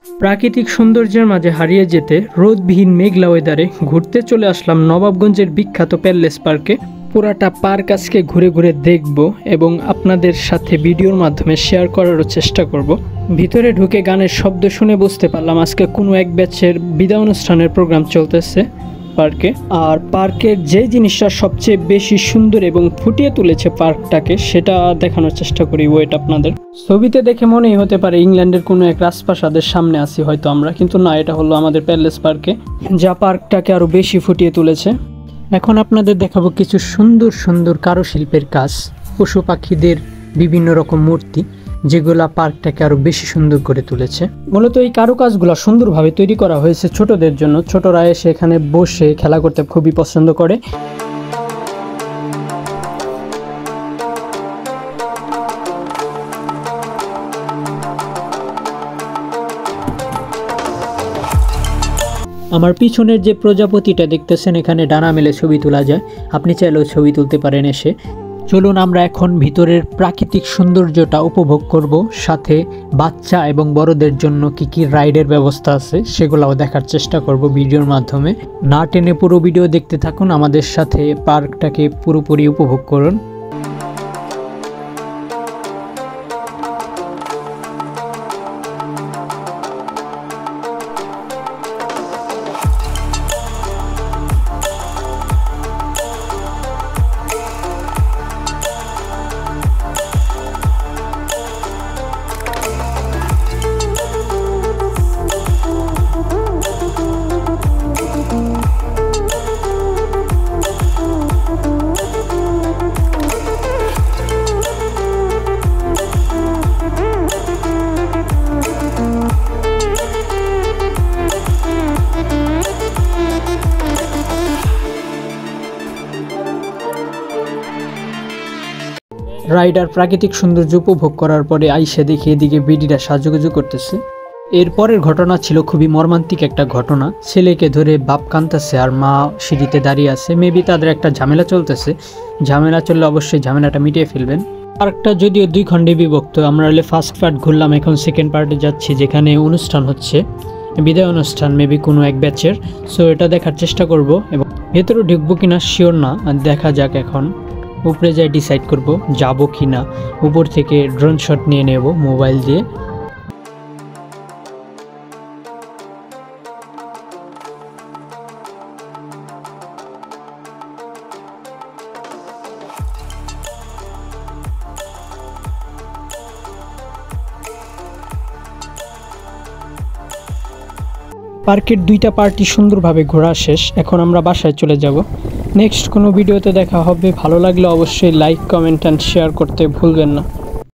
প্রাকৃতিক সৌন্দর্যের মাঝে হারিয়ে যেতে রোদবিহীন মেঘলা ওয়েদারে ঘুরতে চলে আসলাম নবাবগঞ্জের বিখ্যাত প্যালেস পার্কে। পুরাটা পার্ক আজকে ঘুরে ঘুরে দেখব এবং আপনাদের সাথে ভিডিওর মাধ্যমে শেয়ার করারও চেষ্টা করব। ভিতরে ঢুকে গানের শব্দ শুনে বুঝতে পারলাম আজকে কোনো এক ব্যাচের বিদায় অনুষ্ঠানের প্রোগ্রাম চলতেছে পার্কে। আর পার্কের যে জিনিসটা সবচেয়ে বেশি সুন্দর এবং ফুটিয়ে তুলেছে পার্কটাকে সেটা দেখানোর চেষ্টা করি ওয়েট আপনাদের। ছবিতে দেখে মনেই হতে পারে ইংল্যান্ডের কোনো এক রাজপ্রাসাদের সামনে আছি হয়তো আমরা, কিন্তু না, এটা হলো আমাদের প্যালেস পার্কে, যা পার্কটাকে আরও বেশি ফুটিয়ে তুলেছে। এখন আপনাদের দেখাবো কিছু সুন্দর সুন্দর কারুশিল্পের কাজ, পশু পাখিদের বিভিন্ন রকম মূর্তি, যেগুলা পার্কটাকে আরও বেশি সুন্দর করে তুলেছে। মূলত এই কারুকাজগুলো সুন্দরভাবে তৈরি করা হয়েছে ছোটদের জন্য। ছোটরা এসে এখানে বসে খেলা করতে খুবই পছন্দ করে। আমার পিছনের যে প্রজাপতিটা দেখতেছেন, এখানে ডানা মেলে ছবি তোলা যায়, আপনি চাইলেও ছবি তুলতে পারেন এসে। চলুন আমরা এখন ভিতরের প্রাকৃতিক সৌন্দর্যটা উপভোগ করব, সাথে বাচ্চা এবং বড়দের জন্য কি কি রাইডের ব্যবস্থা আছে সেগুলোও দেখার চেষ্টা করব ভিডিওর মাধ্যমে। না টেনে পুরো ভিডিও দেখতে থাকুন, আমাদের সাথে পার্কটাকে পুরোপুরি উপভোগ করুন। রাইডার প্রাকৃতিক সৌন্দর্য উপভোগ করার পরে আইসে দেখে এদিকে বিডিরা সাজুগুজু করতেছে। এরপরের ঘটনা ছিল খুবই মর্মান্তিক একটা ঘটনা। ছেলেকে ধরে বাপ কাঁদতেছে আর মা সিঁড়িতে দাঁড়িয়ে আছে। মেবি তাদের একটা ঝামেলা চলতেছে। ঝামেলা চললে অবশ্যই ঝামেলাটা মিটিয়ে ফেলবেন। পার্কটা যদিও 2 খণ্ডে বিভক্ত। আমরা হলে ফার্স্ট পার্ট ঘুরলাম, এখন সেকেন্ড পার্টে যাচ্ছি যেখানে অনুষ্ঠান হচ্ছে, বিদায় অনুষ্ঠান মেবি কোনো এক ব্যাচের। সো এটা দেখার চেষ্টা করব এবং ভেতরে ঢুকবো কিনা শিওর না, দেখা যাক। এখন উপরে যাই ডিসাইড করব যাব কি না। উপর থেকে ড্রোন শট নিয়ে নেব মোবাইল দিয়ে। পার্কের 2টা পার্টি সুন্দরভাবে ঘোরা শেষ। এখন আমরা বাসায় চলে যাব। নেক্সট কোনো ভিডিওতে দেখা হবে। ভালো লাগলে অবশ্যই লাইক, কমেন্ট অ্যান্ড শেয়ার করতে ভুলবেন না।